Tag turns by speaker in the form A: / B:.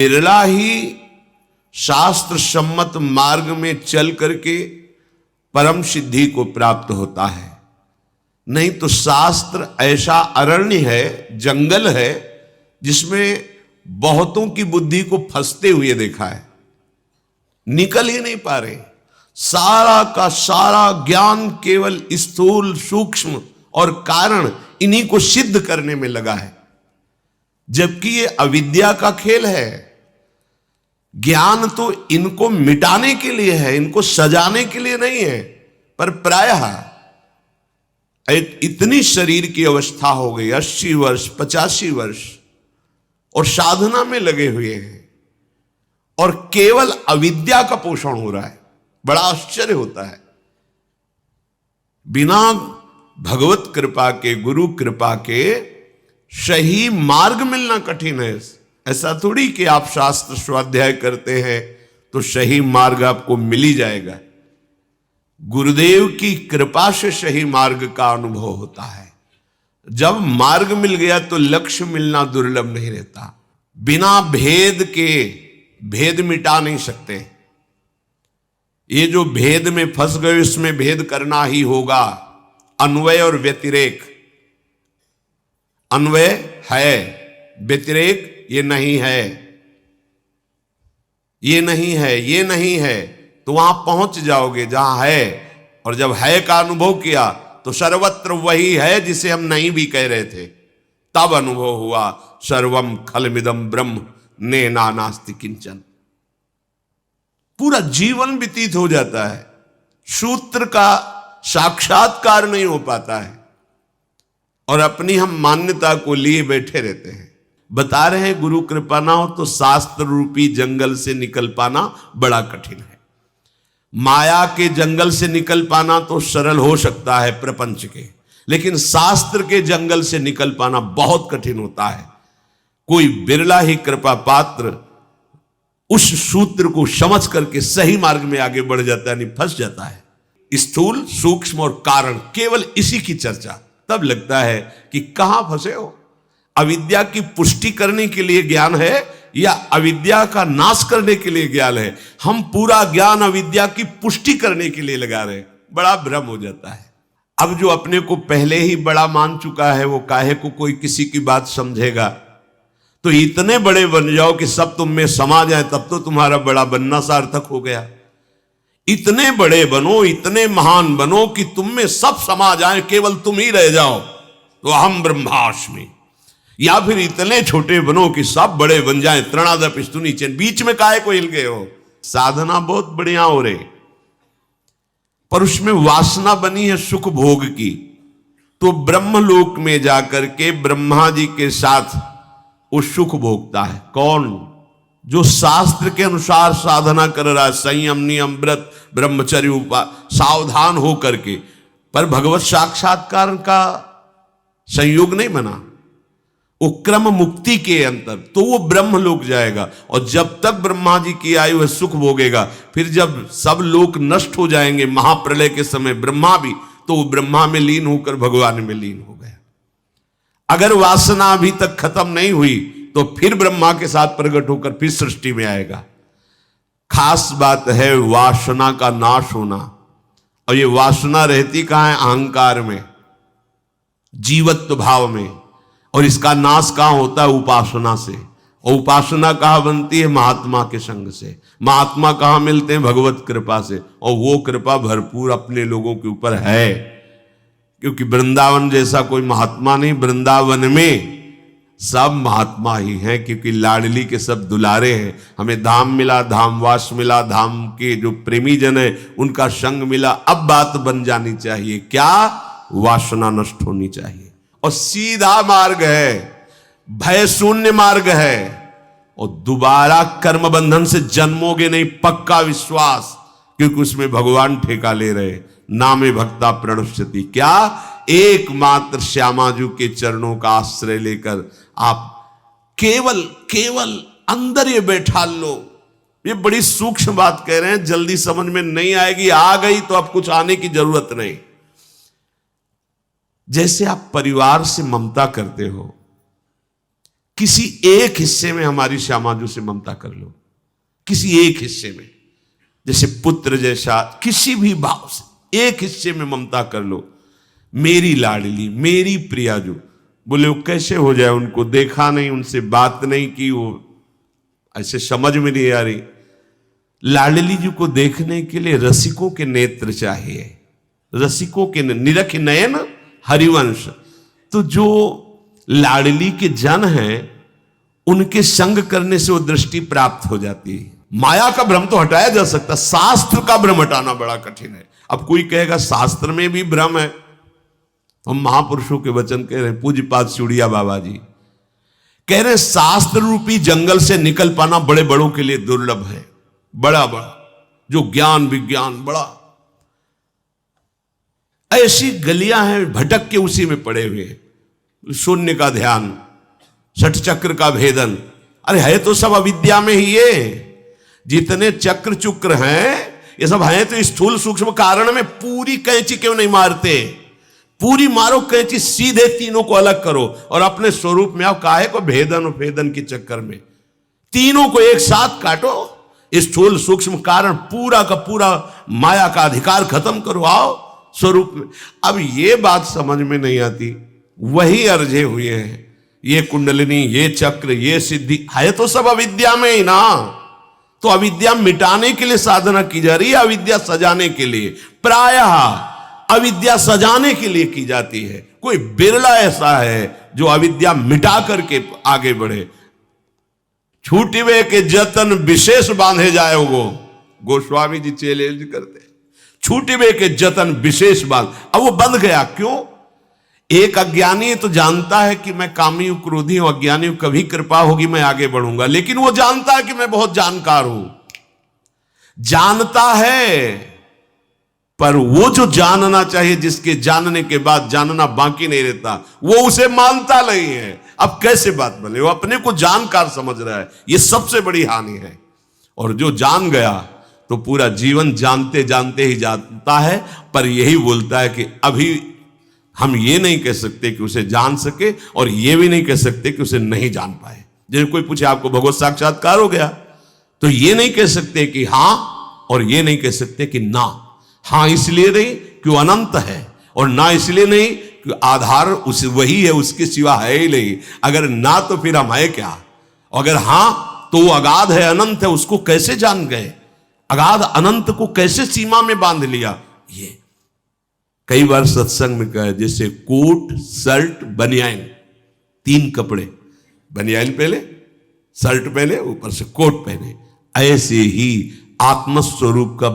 A: बिरला ही शास्त्र सम्मत मार्ग में चल करके परम सिद्धि को प्राप्त होता है। नहीं तो शास्त्र ऐसा अरण्य है, जंगल है, जिसमें बहुतों की बुद्धि को फंसते हुए देखा है, निकल ही नहीं पा रहे। सारा का सारा ज्ञान केवल स्थूल, सूक्ष्म और कारण इन्हीं को सिद्ध करने में लगा है, जबकि ये अविद्या का खेल है। ज्ञान तो इनको मिटाने के लिए है, इनको सजाने के लिए नहीं है। पर प्रायः इतनी शरीर की अवस्था हो गई, 80 वर्ष 85 वर्ष, और साधना में लगे हुए हैं, और केवल अविद्या का पोषण हो रहा है। बड़ा आश्चर्य होता है। बिना भगवत कृपा के, गुरु कृपा के सही मार्ग मिलना कठिन है। ऐसा थोड़ी कि आप शास्त्र स्वाध्याय करते हैं तो सही मार्ग आपको मिल ही जाएगा। गुरुदेव की कृपा से सही मार्ग का अनुभव होता है। जब मार्ग मिल गया तो लक्ष्य मिलना दुर्लभ नहीं रहता। बिना भेद के भेद मिटा नहीं सकते। ये जो भेद में फंस गए, इसमें भेद करना ही होगा। अन्वय और व्यतिरेक, अन्वय है, व्यतिरेक ये नहीं है, ये नहीं है, ये नहीं है, तो वहां पहुंच जाओगे जहां है। और जब है का अनुभव किया तो सर्वत्र वही है जिसे हम नहीं भी कह रहे थे। तब अनुभव हुआ सर्वम खलमिदम ब्रह्म नेना नास्ति किंचन। पूरा जीवन व्यतीत हो जाता है, सूत्र का साक्षात्कार नहीं हो पाता है, और अपनी हम मान्यता को लिए बैठे रहते हैं। बता रहे हैं गुरु कृपा ना हो तो शास्त्र रूपी जंगल से निकल पाना बड़ा कठिन है। माया के जंगल से निकल पाना तो सरल हो सकता है प्रपंच के, लेकिन शास्त्र के जंगल से निकल पाना बहुत कठिन होता है। कोई बिरला ही कृपा पात्र उस सूत्र को समझ करके सही मार्ग में आगे बढ़ जाता है, नहीं फंस जाता है। स्थूल, सूक्ष्म और कारण, केवल इसी की चर्चा, तब लगता है कि कहां फंसे हो। अविद्या की पुष्टि करने के लिए ज्ञान है या अविद्या का नाश करने के लिए ज्ञान है? हम पूरा ज्ञान अविद्या की पुष्टि करने के लिए लगा रहे हैं। बड़ा भ्रम हो जाता है। अब जो अपने को पहले ही बड़ा मान चुका है, वो काहे को कोई किसी की बात समझेगा। तो इतने बड़े बन जाओ कि सब तुम में समा जाए, तब तो तुम्हारा बड़ा बनना सार्थक हो गया। इतने बड़े बनो, इतने महान बनो कि तुम में सब समा जाए, केवल तुम ही रह जाओ, तो अहम ब्रह्मास्मि। या फिर इतने छोटे बनो कि सब बड़े बन जाएं, तृणादप स्तुनी चैन, बीच में काहे को हिल गए हो। साधना बहुत बढ़िया हो रही, पर उसमें वासना बनी है सुख भोग की। तो ब्रह्मलोक में जाकर के ब्रह्मा जी के साथ वो सुख भोगता है। कौन? जो शास्त्र के अनुसार साधना कर रहा है, संयम, नियम, व्रत, ब्रह्मचर्य, सावधान हो करके, पर भगवत साक्षात्कार का संयोग नहीं बना, वो क्रम मुक्ति के अंतर, तो वो ब्रह्मलोक जाएगा। और जब तक ब्रह्मा जी की आयु है सुख भोगेगा। फिर जब सब लोक नष्ट हो जाएंगे महाप्रलय के समय, ब्रह्मा भी, तो वो ब्रह्मा में लीन होकर भगवान में लीन हो गया। अगर वासना अभी तक खत्म नहीं हुई तो फिर ब्रह्मा के साथ प्रकट होकर फिर सृष्टि में आएगा। खास बात है वासना का नाश होना। और ये वासना रहती कहां है? अहंकार में, जीवत्व भाव में। और इसका नाश कहां होता है? उपासना से। और उपासना कहां बनती है? महात्मा के संग से। महात्मा कहां मिलते हैं? भगवत कृपा से। और वो कृपा भरपूर अपने लोगों के ऊपर है, क्योंकि वृंदावन जैसा कोई महात्मा नहीं। वृंदावन में सब महात्मा ही हैं, क्योंकि लाडली के सब दुलारे हैं। हमें धाम मिला, धामवास मिला, धाम के जो प्रेमी जन है उनका संग मिला। अब बात बन जानी चाहिए क्या? वासना नष्ट होनी चाहिए। और सीधा मार्ग है, भय शून्य मार्ग है, और दोबारा कर्म बंधन से जन्मोगे नहीं, पक्का विश्वास, क्योंकि उसमें भगवान ठेका ले रहे। नामे भक्ता प्रणश्यति, क्या? एकमात्र श्यामाजू के चरणों का आश्रय लेकर आप केवल अंदर ये बैठा लो। ये बड़ी सूक्ष्म बात कह रहे हैं, जल्दी समझ में नहीं आएगी। आ गई तो अब कुछ आने की जरूरत नहीं। जैसे आप परिवार से ममता करते हो, किसी एक हिस्से में हमारी श्यामाजू से ममता कर लो, किसी एक हिस्से में, जैसे पुत्र जैसा किसी भी भाव से एक हिस्से में ममता कर लो। मेरी लाडली, मेरी प्रियाजू। बोले वो कैसे हो जाए? उनको देखा नहीं, उनसे बात नहीं की, वो ऐसे समझ में नहीं आ रही। लाडली जी को देखने के लिए रसिकों के नेत्र चाहिए, रसिकों के निरख नयन हरिवंश। तो जो लाडली के जन हैं उनके संग करने से वो दृष्टि प्राप्त हो जाती है। माया का भ्रम तो हटाया जा सकता, शास्त्र का भ्रम हटाना बड़ा कठिन है। अब कोई कहेगा शास्त्र में भी भ्रम है। हम महापुरुषों के वचन कह रहे हैं, पूज्यपाद चूड़िया बाबा जी कह रहे हैं शास्त्र रूपी जंगल से निकल पाना बड़े बड़ों के लिए दुर्लभ है। बड़ा बड़ा जो ज्ञान विज्ञान बड़ा, ऐसी गलियां हैं भटक के उसी में पड़े हुए। शून्य का ध्यान, षट चक्र का भेदन, अरे है तो सब अविद्या में ही। ये जितने चक्र चुक्र हैं ये सब हैं तो स्थूल सूक्ष्म कारण में। पूरी कैंची क्यों नहीं मारते? पूरी मारो कैंची, सीधे तीनों को अलग करो और अपने स्वरूप में आओ। काहे को भेदन और भेदन के चक्कर में? तीनों को एक साथ काटो, स्थूल सूक्ष्म कारण पूरा का पूरा माया का अधिकार खत्म करो, आओ स्वरूप में। अब ये बात समझ में नहीं आती, वही अर्जे हुए हैं। ये कुंडलिनी, ये चक्र, ये सिद्धि है तो सब अविद्या में ही ना। तो अविद्या मिटाने के लिए साधना की जा रही है, अविद्या सजाने के लिए। प्रायः अविद्या सजाने के लिए की जाती है। कोई बिरला ऐसा है जो अविद्या मिटा करके आगे बढ़े। छूटिवे के जतन विशेष बांधे जाए वो, गोस्वामी जी चैलेंज करते। छूटिवे के जतन विशेष बांध, अब वो बंध गया। क्यों? एक अज्ञानी तो जानता है कि मैं कामी हूं, क्रोधी हूं, अज्ञानी हूं, कभी कृपा होगी मैं आगे बढ़ूंगा। लेकिन वो जानता है कि मैं बहुत जानकार हूं, जानता है, पर वो जो जानना चाहिए, जिसके जानने के बाद जानना बाकी नहीं रहता, वो उसे मानता नहीं है। अब कैसे बात बने? वो अपने को जानकार समझ रहा है, ये सबसे बड़ी हानि है। और जो जान गया तो पूरा जीवन जानते जानते ही जानता है, पर यही बोलता है कि अभी हम ये नहीं कह सकते कि उसे जान सके, और ये भी नहीं कह सकते कि उसे नहीं जान पाए। जैसे कोई पूछे आपको भगवत साक्षात्कार हो गया, तो ये नहीं कह सकते कि हां, और ये नहीं कह सकते कि ना। हां इसलिए नहीं कि वो अनंत है, और ना इसलिए नहीं कि आधार उस वही है, उसके सिवा है ही नहीं। अगर ना तो फिर हम है क्या? अगर हां तो वो अगाध है, अनंत है, उसको कैसे जान गए? अगाध अनंत को कैसे सीमा में बांध लिया? ये कई बार सत्संग में कहा, जैसे कोट, शर्ट, बनियान, तीन कपड़े, बनियान पहले, शर्ट पहले, ऊपर से कोट पहने, ऐसे ही आत्मस्वरूप का